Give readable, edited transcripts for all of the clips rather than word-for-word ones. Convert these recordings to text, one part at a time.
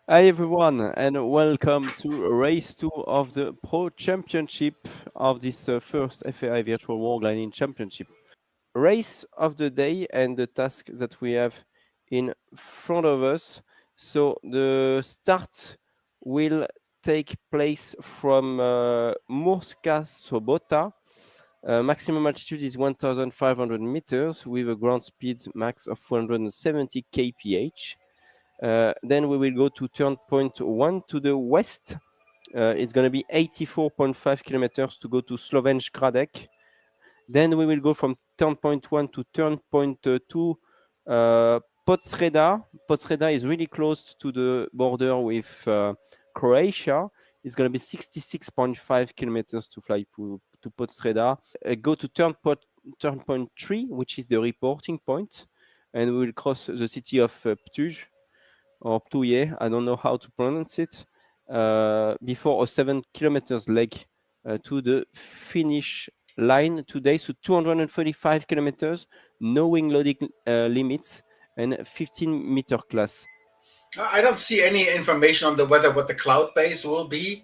Hi everyone, and welcome to race 2 of the Pro Championship of this first FAI Virtual Wargliding Championship. Race of the day and the task that we have in front of us. So the start will take place from Murska Sobota. Maximum altitude is 1,500 meters with a ground speed max of 470 kph. Then we will go to turn point 1 to the west. It's going to be 84.5 kilometers to go to Slovenj Gradec. Then we will go from turn point 1 to turn point 2, Podsreda. Podsreda is really close to the border with Croatia. It's going to be 66.5 kilometers to fly to Podsreda. Go to turn point 3, which is the reporting point, and we will cross the city of Ptuj or Ptuye, I don't know how to pronounce it, before a 7 kilometers leg to the finish line today. So 235 kilometers, no wing loading limits, and 15-meter class. I don't see any information on the weather, what the cloud base will be.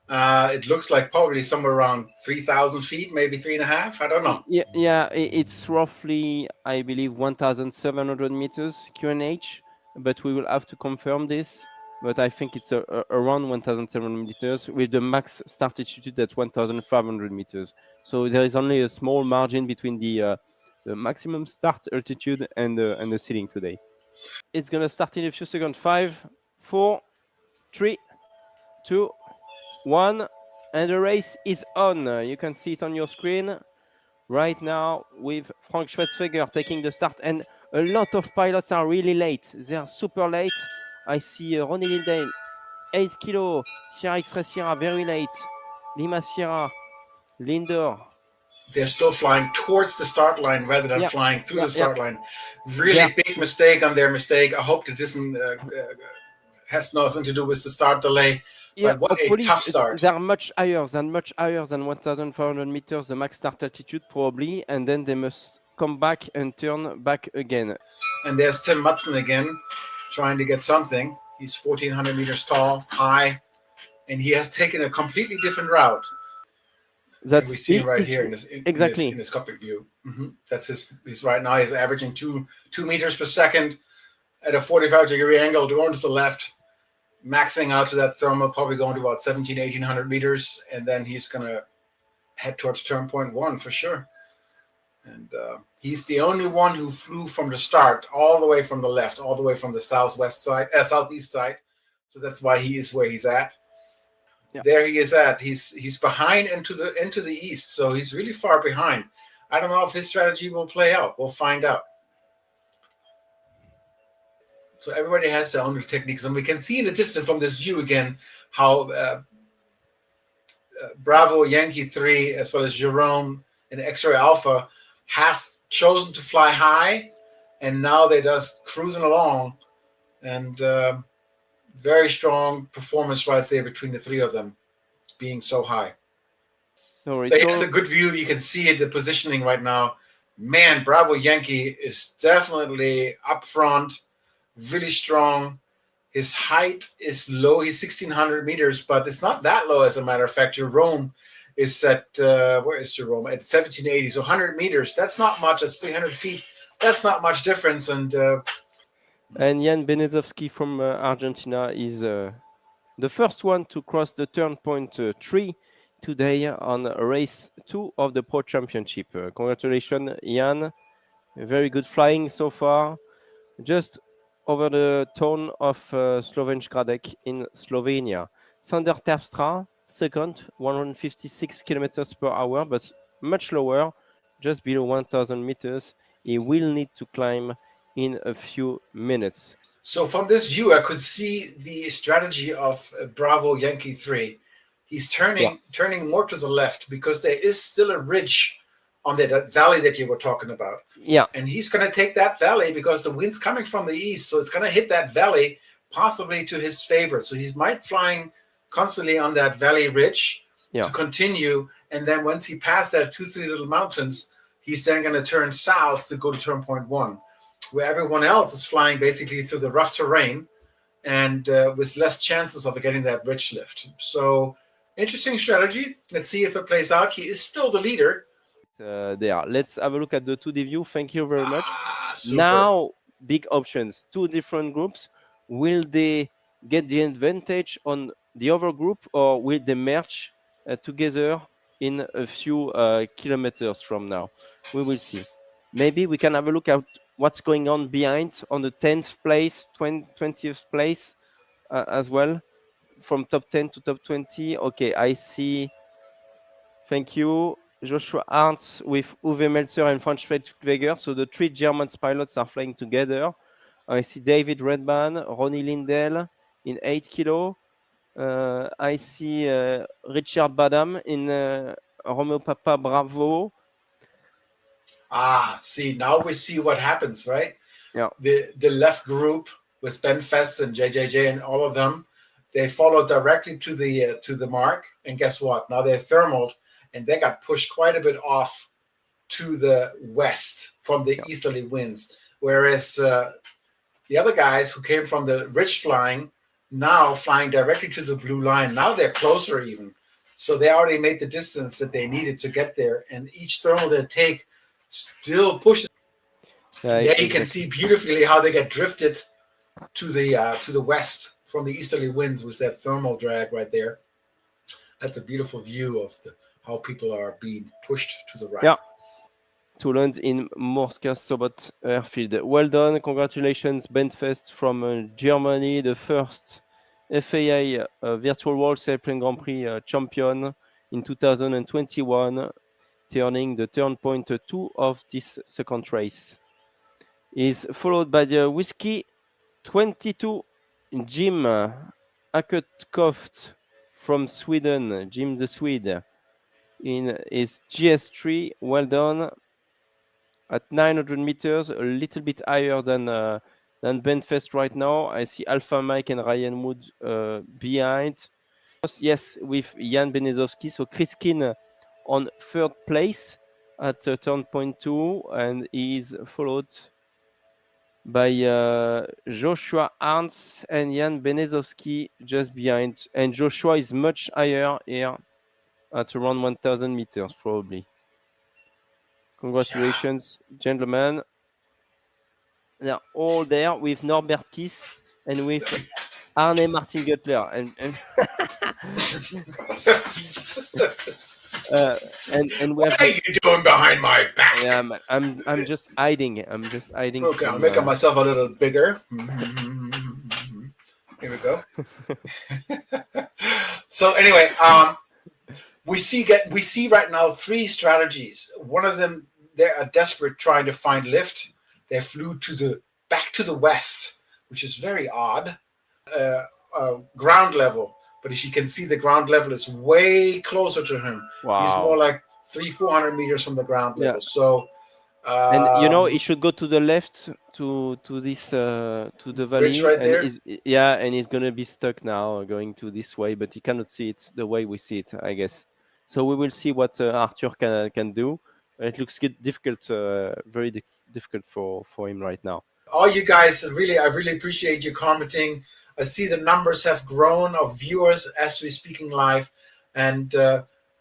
It looks like probably somewhere around 3,000 feet, maybe 3.5. I don't know. Yeah, it's roughly, I believe, 1,700 meters QNH, but we will have to confirm this. But I think it's around 1,700 meters with the max start altitude at 1,500 meters. So there is only a small margin between the maximum start altitude and the ceiling today. It's gonna start in a few seconds. 5, 4, 3, 2, 1, and the race is on. You can see it on your screen right now with Frank Schwetzweger taking the start, and a lot of pilots are really late. They are super late. I see Ronnie Lindale, 8 kilo, Sierra X-Ray Sierra very late, Lima Sierra, Lindor. They're still flying towards the start line rather than Yeah, flying through yeah, the yeah. start line. They're, Really big mistake on their mistake. I hope that this has nothing to do with the start delay. yeah, But what a tough police, start. they are much higher than 1,500 meters, the max start altitude probably, and then they must come back and turn back again. And there's Tim Mutson again, trying to get something. He's 1,400 meters tall, high, and he has taken a completely different route. And we That's see him it, right it's here in this in this exactly. in his cockpit view. That's his. He's right now. He's averaging two meters per second at a 45-degree angle, going to the left, maxing out to that thermal, probably going to about 1,800 meters, and then he's gonna head towards turn point 1 for sure. And he's the only one who flew from the start, all the way from the left, all the way from the southeast side. So that's why he is where he's at. Yeah. There he is at. He's behind into the east, so he's really far behind. I don't know if his strategy will play out. We'll find out. So everybody has their own techniques, and we can see in the distance from this view again how Bravo Yankee 3 as well as Jerome and X-Ray Alpha have chosen to fly high, and now they're just cruising along, and very strong performance right there between the three of them, being so high. There's a good view. You can see it, the positioning right now. Man, Bravo Yankee is definitely up front, really strong. His height is low. He's 1,600 meters, but it's not that low, as a matter of fact. Jerome is at, where is Jerome? At 1,780, so 100 meters. That's not much. That's 300 feet. That's not much difference. And Jan Benezovsky from Argentina is the first one to cross the turn point 3 today on race 2 of the Pro Championship. Congratulations, Jan. Very good flying so far. Just over the town of Slovenj Gradec in Slovenia. Sander Terpstra, second, 156 kilometers per hour, but much lower, just below 1,000 meters. He will need to climb in a few minutes. So from this view, I could see the strategy of Bravo Yankee 3. He's turning more to the left because there is still a ridge on that valley that you were talking about. Yeah. And he's going to take that valley because the wind's coming from the east, so it's going to hit that valley possibly to his favor. So he might flying constantly on that valley ridge to continue, and then once he passed that 2-3 little mountains, he's then going to turn south to go to turn point 1, where everyone else is flying basically through the rough terrain and with less chances of getting that ridge lift. So interesting strategy. Let's see if it plays out. He is still the leader. There. Let's have a look at the 2D view. Thank you very much. Super. Now, big options. Two different groups. Will they get the advantage on the other group, or will they merge together in a few kilometers from now? We will see. Maybe we can have a look at what's going on behind on the 10th place, 20th place as well, from top 10 to top 20. Okay, I see. Thank you. Joshua Arndt with Uwe Meltzer and Franz Schweigger. So the three German pilots are flying together. I see David Redman, Ronnie Lindell in 8 kilo. I see Richard Badam in Romeo Papa Bravo. See, now we see what happens, right? Yeah. The left group with Ben Fest and JJJ and all of them, they followed directly to the mark. And guess what? Now they're thermaled, and they got pushed quite a bit off to the west from the easterly winds. Whereas the other guys who came from the ridge flying, now flying directly to the blue line. Now they're closer even. So they already made the distance that they needed to get there. And each thermal they take still pushes. There you can see beautifully how they get drifted to the west from the easterly winds with that thermal drag right there. That's a beautiful view of how people are being pushed to the right. Yeah. To land in Morska Sobot airfield. Well done. Congratulations, Benfest from Germany, the first FAI Virtual World Sailplane Grand Prix champion in 2021, turning the turn point 2 of this second race. Is followed by the Whiskey 22, Jim Akertkoft from Sweden, Jim the Swede, in his GS3. Well done. At 900 meters, a little bit higher than Benfest right now. I see Alpha Mike and Ryan Wood behind. Yes, with Jan Benezowski. So Chris Keane on third place at turn point 2, and he is followed by Joshua Arndt and Jan Benezowski just behind. And Joshua is much higher here at around 1,000 meters, probably. Congratulations, gentlemen. They're all there with Norbert Kiss and with Arne Martin Guttler. And what are you doing behind my back? Yeah, I'm just hiding. Okay, I'm making myself a little bigger. Here we go. So anyway, we see right now three strategies. One of them, they're desperate trying to find lift. They flew back to the west, which is very odd. Ground level, but as you can see, the ground level is way closer to him. Wow. He's more like 300-400 meters from the ground level. Yeah. So, and he should go to the left to this to the valley. Right there. And he's gonna be stuck now going to this way, but he cannot see it the way we see it, I guess. So we will see what Arthur can do. It looks difficult, very difficult for him right now. All you guys, I really appreciate you commenting. I see the numbers have grown of viewers as we're speaking live, and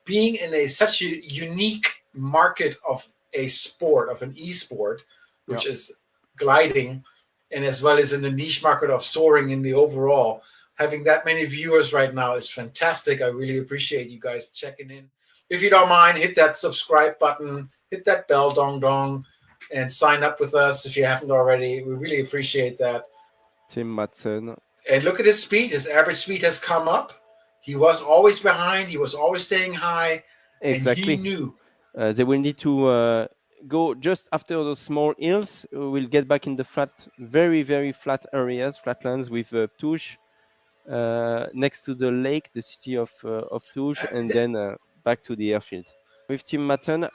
being in such a unique market of a sport, of an e-sport, which is gliding, and as well as in the niche market of soaring in the overall, having that many viewers right now is fantastic. I really appreciate you guys checking in. If you don't mind, hit that subscribe button, hit that bell dong dong, and sign up with us if you haven't already. We really appreciate that. Tim Madsen. And look at his speed. His average speed has come up. He was always behind. He was always staying high. Exactly. And he knew. They will need to go just after those small hills. We'll get back in the flat, very, very flat areas, flatlands with Touche next to the lake, the city of Touche, and then back to the airfield. With Tim Madsen,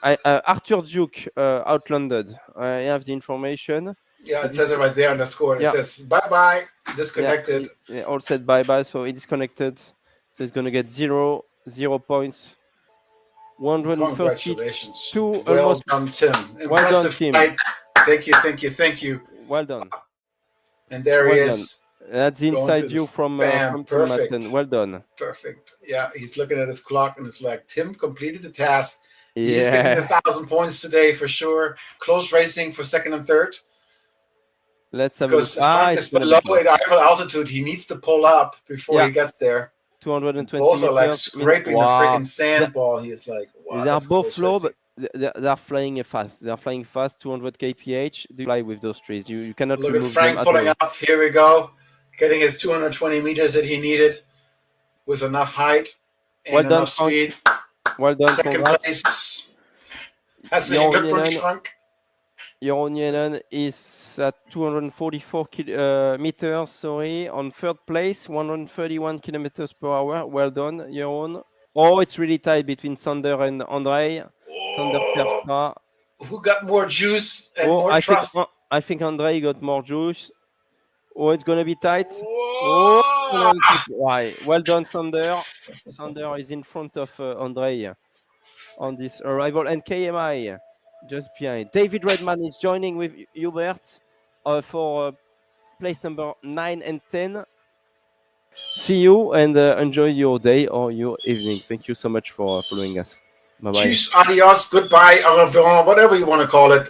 Arthur Duke outlanded. I have the information. Yeah, it says it right there on the score. It says bye-bye, disconnected. Yeah, all said bye-bye, so he disconnected. So he's going to get 0 points. 132. Congratulations. Well done, Tim. Well done, Tim. Fight. Thank you. Well done. And there he is. That's the Going inside through view this. Bam. from Tim Matten. Perfect. Well done. Perfect. Yeah, he's looking at his clock and it's like, Tim completed the task. He's getting the Yeah. 1,000 points today for sure. Close racing for second and third. Let's have a look. Because Frank It's is gonna be below close. at altitude. He needs to pull up before Yeah, he gets there. 220 Both are like meters. scraping the Wow. freaking sandball. He is like, wow, They are that's both close low, racing. but they are flying fast. They are flying fast, 200 kph. Do you fly with those trees? You cannot Look at remove them Frank at pulling all. up. Here we go. Getting his 220 meters that he needed with enough height and Well done, enough Frank. speed. Well done. Second Congrats. place. Herzlichen Jeroen Glückwunsch, Frank. Yenen is at 244 meters, sorry, on third place, 131 kilometers per hour. Well done, Jeroen. Oh, it's really tight between Sander and Andrei. Sander Oh, Terpstra. who got more juice and Oh, more trust? I think Andrei got more juice. Oh, it's gonna be tight. Oh, Whoa! no, why? Well done, Sander. Sander is in front of Andrei on this arrival, and KMI just behind. David Redman is joining with Hubert for place number 9 and 10. See you and enjoy your day or your evening. Thank you so much for following us. Bye bye. Tschüss, adios, goodbye, au revoir, whatever you want to call it.